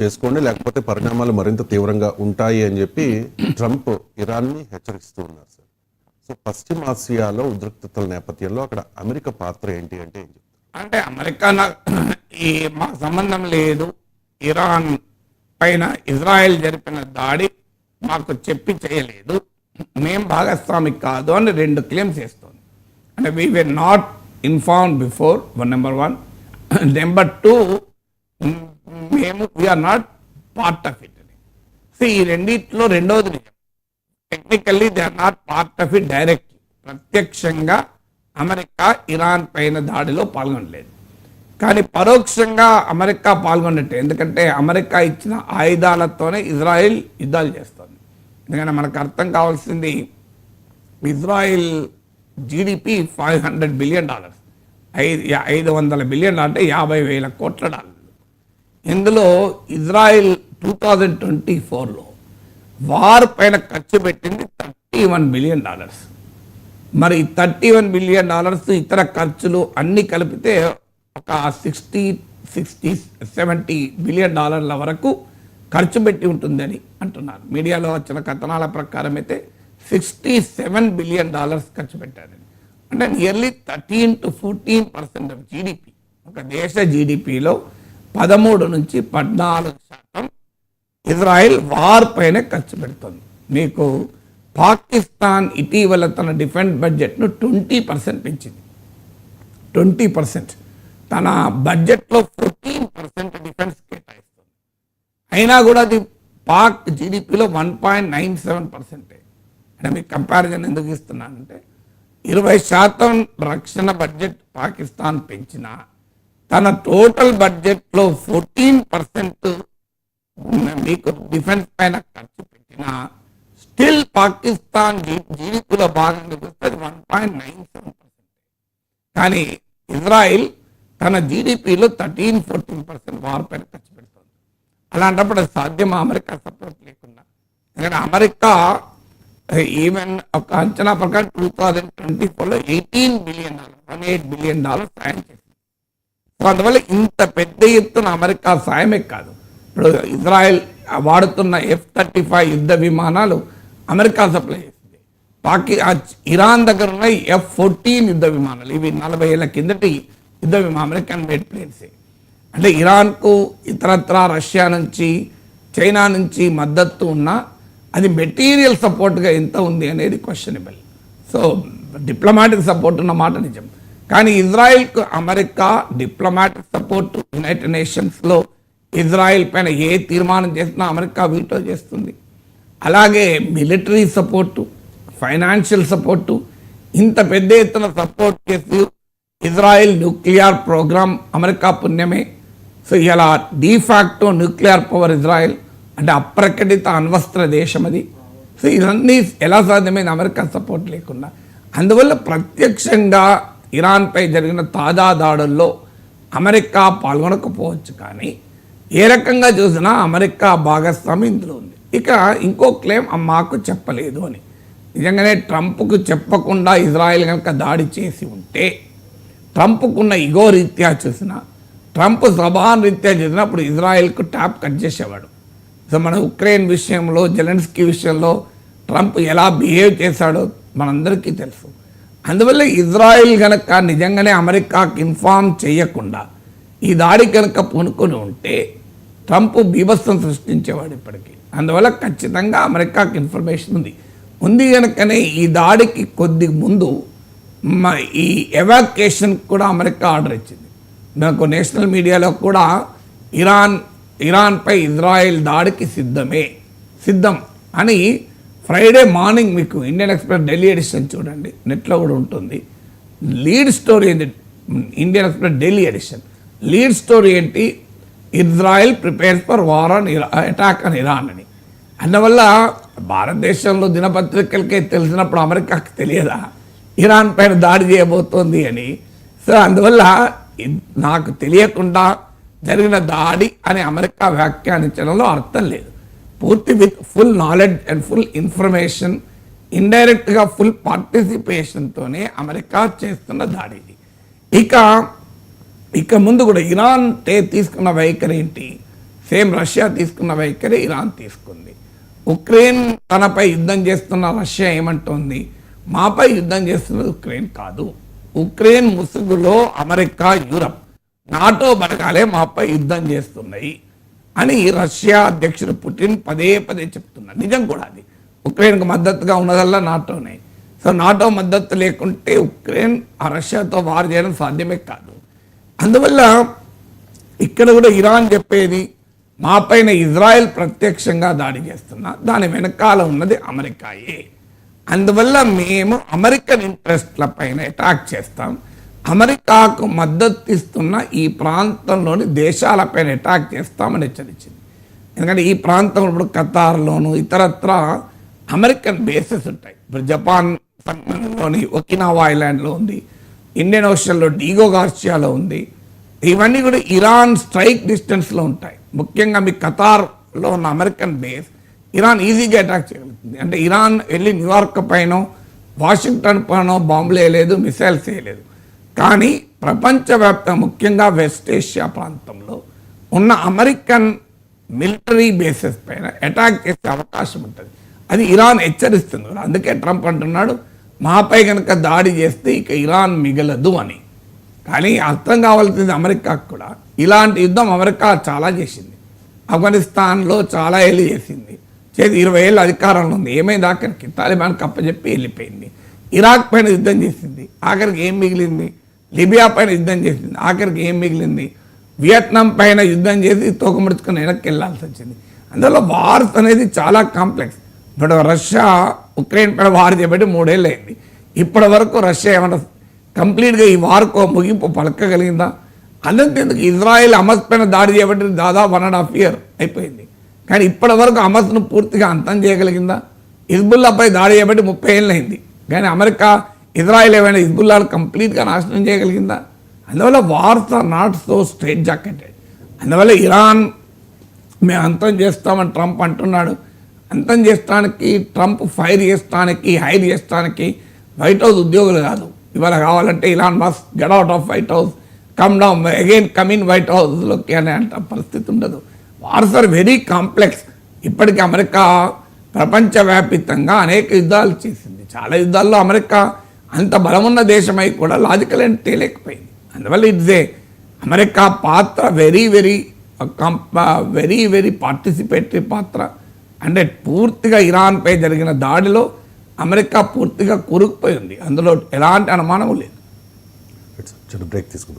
చేసుకోండి, లేకపోతే పరిణామాలు మరింత తీవ్రంగా ఉంటాయి అని చెప్పి ట్రంప్ ఇరాన్ని హెచ్చరిస్తూ ఉన్నారు సార్. సో పశ్చిమాసియాలో ఉద్రిక్తతల నేపథ్యంలో అక్కడ అమెరికా పాత్ర ఏంటి అంటే ఏం చెప్తారు? అంటే అమెరికా ఈ మాకు సంబంధం లేదు, ఇరాన్ పైన ఇజ్రాయెల్ జరిపిన దాడి మాకు చెప్పి చేయలేదు, మేం భాగస్వామి కాదు అని 2 క్లెయిమ్స్ చేస్తుంది. అంటే we were not inform before number 1. Number 2, మేము we are not part of it అని. సో ఈ రెండిట్లో రెండవది నిజం. Technically they are not part of it directly. ప్రత్యక్షంగా అమెరికా ఇరాన్ పైన దాడిలో పాల్గొనలేదు, కానీ పరోక్షంగా అమెరికా పాల్గొన్నట్టే. ఎందుకంటే అమెరికా ఇచ్చిన ఆయుధాలతోనే ఇజ్రాయెల్ యుద్ధాలు చేస్తుంది. ఎందుకంటే మనకు అర్థం కావాల్సింది, ఇజ్రాయెల్ జీడిపి $500 బిలియన్, 500 బిలియన్ అంటే $50,000 కోట్ల. ఇందులో ఇజ్రాయెల్ 2024లో వార్ పైన ఖర్చు పెట్టింది $31 బిలియన్. మరి $31 బిలియన్ ఇతర ఖర్చులు అన్ని కలిపితే ఒక 60-70 బిలియన్ డాలర్ల వరకు ఖర్చు పెట్టి ఉంటుందని అంటున్నారు. మీడియాలో వచ్చిన కథనాల ప్రకారం అయితే $67 బిలియన్ ఖర్చు పెట్టారని. అంటే నియర్లీ 13 to 14% ఆఫ్ జీడిపి, ఒక దేశ జీడిపిలో 13-14% ఇజ్రాయెల్ వార్ పైనే ఖర్చు పెడుతుంది. మీకు పాకిస్తాన్ ఇటీవల తన డిఫెన్స్ బడ్జెట్ను 20% పెంచింది. 20%. తన బడ్జెట్లో 14% డిఫెన్స్ కేటాయిస్తుంది. అయినా కూడా అది పాక్ జీడిపిలో 1.97%. అంటే మీకు కంపారిజన్ ఎందుకు ఇస్తున్నానంటే, 20% రక్షణ బడ్జెట్ పాకిస్తాన్ పెంచిన తన టోటల్ బడ్జెట్లో 14% మీకు డిఫెన్స్ పైన ఖర్చు పెట్టిన స్టిల్ పాకిస్తాన్ జీడిపిలో భాగంగా చూస్తే 1.97%. కానీ ఇజ్రాయిల్ తన జీడిపిలో 13-14% వార్ పైన ఖర్చు పెడుతుంది. అలాంటప్పుడు అది సాధ్యమా అమెరికా సపోర్ట్ లేకుండా? ఎందుకంటే అమెరికా ఈవెన్ ఒక అంచనా ప్రకారం 2024లో $18 బిలియన్, $18 బిలియన్ సాయం చేసింది. సో అందువల్ల ఇంత పెద్ద ఎత్తున అమెరికా సాయమే కాదు, ఇప్పుడు ఇజ్రాయెల్ వాడుతున్న F-35 యుద్ధ విమానాలు అమెరికా సప్లై చేసింది. ఇరాన్ దగ్గర ఉన్న F-14 యుద్ధ విమానాలు, ఇవి 40 ఏళ్ల కిందటి యుద్ధ విమానం, అమెరికన్ మేడ్ ప్లేన్స్. అంటే ఇరాన్కు ఇతరత్ర రష్యా నుంచి, చైనా నుంచి మద్దతు ఉన్నా అది మెటీరియల్ సపోర్ట్గా ఎంత ఉంది అనేది క్వశ్చనబుల్. సో డిప్లొమాటిక్ సపోర్ట్ ఉన్న మాట నిజం, కానీ ఇజ్రాయెల్కు అమెరికా డిప్లొమాటిక్ సపోర్ట్, యునైటెడ్ నేషన్స్లో ఇజ్రాయెల్ పైన ఏ తీర్మానం చేసినా అమెరికా వీటో చేస్తుంది. అలాగే మిలిటరీ సపోర్టు, ఫైనాన్షియల్ సపోర్టు, ఇంత పెద్ద ఎత్తున సపోర్ట్ చేసి ఇజ్రాయెల్ న్యూక్లియర్ ప్రోగ్రామ్ అమెరికా పుణ్యమే. సో ఇలా డీఫాక్టో న్యూక్లియర్ పవర్ ఇజ్రాయెల్, అంటే అప్రకటిత అణ్వస్త్ర దేశం అది. సో ఇవన్నీ ఎలా సాధ్యమైంది అమెరికా సపోర్ట్ లేకుండా? అందువల్ల ప్రత్యక్షంగా ఇరాన్పై జరిగిన తాజా దాడుల్లో అమెరికా పాల్గొనకపోవచ్చు, కానీ ఏ రకంగా చూసినా అమెరికా భాగస్వామి ఇందులో ఉంది. ఇక ఇంకో క్లెయిమ్ మాకు చెప్పలేదు అని. నిజంగానే ట్రంప్కు చెప్పకుండా ఇజ్రాయెల్ కనుక దాడి చేసి ఉంటే, ట్రంప్కున్న ఇగో రీత్యా చూసిన, ట్రంప్ స్వభావం రీత్యా చూసినప్పుడు ఇజ్రాయెల్కు ట్యాప్ కట్ చేసేవాడు. సో మన ఉక్రెయిన్ విషయంలో, జెలెన్స్కీ విషయంలో ట్రంప్ ఎలా బిహేవ్ చేశాడో మనందరికీ తెలుసు. అందువల్ల ఇజ్రాయెల్ కనుక నిజంగానే అమెరికాకి ఇన్ఫార్మ్ చేయకుండా ఈ దాడి కనుక పూనుకొని ఉంటే ట్రంప్ బీభత్సం సృష్టించేవాడు ఇప్పటికీ. అందువల్ల ఖచ్చితంగా అమెరికాకి ఇన్ఫర్మేషన్ ఉంది కనుకనే ఈ దాడికి కొద్ది ముందు ఈ ఎవాక్యుయేషన్ కూడా అమెరికా ఆర్డర్ ఇచ్చింది. నాకు నేషనల్ మీడియాలో కూడా ఇరాన్పై ఇజ్రాయెల్ దాడికి సిద్ధం అని ఫ్రైడే మార్నింగ్ మీకు ఇండియన్ ఎక్స్ప్రెస్ ఢిల్లీ ఎడిషన్ చూడండి, నెట్లో కూడా ఉంటుంది. లీడ్ స్టోరీ ఏంటి? Indian Express Delhi edition lead story ఏంటి? Israel prepares for war on attack on Iran అని. అందువల్ల భారతదేశంలో దినపత్రికలకే తెలిసినప్పుడు అమెరికాకి తెలియదా ఇరాన్ పైన దాడి చేయబోతోంది అని? సో అందువల్ల నాకు తెలియకుండా జరిగిన దాడి అని అమెరికా వ్యాఖ్యానించడంలో అర్థం లేదు. పూర్తి with full knowledge and full information, ఇండైరెక్ట్గా ఫుల్ పార్టిసిపేషన్తోనే అమెరికా చేస్తున్న దాడి. ఇక ముందు కూడా ఇరాన్ తీసుకున్న వైఖరి ఏంటి? సేమ్ రష్యా తీసుకున్న వైఖరి ఇరాన్ తీసుకుంది. ఉక్రెయిన్ తనపై యుద్ధం చేస్తున్న రష్యా ఏమంటోంది, మాపై యుద్ధం చేస్తున్నది ఉక్రెయిన్ కాదు, ఉక్రెయిన్ ముసుగులో అమెరికా, యూరప్, నాటో బలగాలే మాపై యుద్ధం చేస్తున్నాయి అని రష్యా అధ్యక్షుడు పుటిన్ పదే పదే చెప్తున్నారు. నిజం కూడా అది. ఉక్రెయిన్కు మద్దతుగా ఉన్నదల్లా నాటోనే. సో నాటో మద్దతు లేకుంటే ఉక్రెయిన్ ఆ రష్యాతో వార్ చేయడం సాధ్యమే కాదు. అందువల్ల ఇక్కడ కూడా ఇరాన్ చెప్పేది, మా పైన ఇజ్రాయెల్ ప్రత్యక్షంగా దాడి చేస్తున్నా దాని వెనకాల ఉన్నది అమెరికాయే, అందువల్ల మేము అమెరికన్ ఇంట్రెస్ట్ల పైన అటాక్ చేస్తాం, అమెరికాకు మద్దతు ఇస్తున్న ఈ ప్రాంతంలోని దేశాలపైన అటాక్ చేస్తామని హెచ్చరించింది. ఎందుకంటే ఈ ప్రాంతంలో ఇప్పుడు ఖతార్లోను ఇతరత్ర అమెరికన్ బేసెస్ ఉంటాయి. ఇప్పుడు జపాన్ లోని ఒకినావా ఐలాండ్లో ఉంది, ఇండియన్ ఓషన్లో డీగో గార్సియాలో ఉంది. ఇవన్నీ కూడా ఇరాన్ స్ట్రైక్ డిస్టెన్స్లో ఉంటాయి. ముఖ్యంగా మీ ఖతార్లో ఉన్న అమెరికన్ బేస్ ఇరాన్ ఈజీగా అటాక్ చేయగలుగుతుంది. అంటే ఇరాన్ వెళ్ళి న్యూయార్క్ పైన, వాషింగ్టన్ పైన బాంబులు వేయలేదు, మిసైల్స్ వేయలేదు. కానీ ప్రపంచవ్యాప్తంగా ముఖ్యంగా వెస్ట్ ఏషియా ప్రాంతంలో ఉన్న అమెరికన్ మిలిటరీ బేసెస్ పైన అటాక్ చేసే అవకాశం ఉంటుంది. అది ఇరాన్ హెచ్చరిస్తుంది కూడా. అందుకే ట్రంప్ అంటున్నాడు, మాపై కనుక దాడి చేస్తే ఇక ఇరాన్ మిగలదు అని. కానీ అర్థం కావాల్సింది అమెరికాకు కూడా, ఇలాంటి యుద్ధం అమెరికా చాలా చేసింది. ఆఫ్ఘనిస్తాన్లో చాలా ఏళ్ళు చేసింది, 20 ఏళ్ళు అధికారంలో ఉంది. ఏమైంది? ఆఖరికి తాలిబాన్కి అప్పచెప్పి వెళ్ళిపోయింది. ఇరాక్ పైన యుద్ధం చేసింది, ఆఖరికి ఏం మిగిలింది? లిబియా పైన యుద్ధం చేసింది, ఆఖరికి ఏం మిగిలింది? వియత్నాం పైన యుద్ధం చేసి తోకముడుచుకుని వెనక్కి వెళ్ళాల్సి వచ్చింది. అందులో వార్స్ అనేది చాలా కాంప్లెక్స్. ఇప్పుడు రష్యా ఉక్రెయిన్ పైన వార్ చేయబట్టి 3 ఏళ్ళు అయింది. ఇప్పటి వరకు రష్యా ఏమన్నా కంప్లీట్గా ఈ వార్కో ముగింపు పలకగలిగిందా? అంతెందుకు ఇజ్రాయెల్ హమస్ పైన దాడి చేయబట్టి దాదాపు 1.5 year అయిపోయింది. కానీ ఇప్పటి వరకు హమస్ను పూర్తిగా అంతం చేయగలిగిందా? హిజ్బుల్లాపై దాడి చేయబట్టి 30 ఏళ్ళు అయింది. కానీ అమెరికా, ఇజ్రాయెల్ ఏమైనా హిజ్బుల్లాను కంప్లీట్గా నాశనం చేయగలిగిందా? అందువల్ల wars are not so straight jacketed. అందువల్ల ఇరాన్ మేము అంతం చేస్తామని ట్రంప్ అంటున్నాడు. అంతం చేస్తానికి, ట్రంప్ ఫైర్ చేస్తానికి, హైర్ చేస్తానికి వైట్ హౌస్ ఉద్యోగులు కాదు. ఇవాళ కావాలంటే Elon Musk get out of White House, come down again come in వైట్ హౌస్లోకి అనే అంట పరిస్థితి ఉండదు. Wars are very complex. ఇప్పటికీ అమెరికా ప్రపంచవ్యాపితంగా అనేక యుద్ధాలు చేసింది. చాలా యుద్ధాల్లో అమెరికా అంత బలమున్న దేశమై కూడా లాజికల్ అని తేలేకపోయింది. అందువల్ల అమెరికా పాత్ర very very very very participatory పాత్ర. అంటే పూర్తిగా ఇరాన్పై జరిగిన దాడిలో అమెరికా పూర్తిగా కూరుకుపోయి ఉంది. అందులో ఎలాంటి అనుమానం లేదు. చిన్న బ్రేక్ తీసుకుందాం.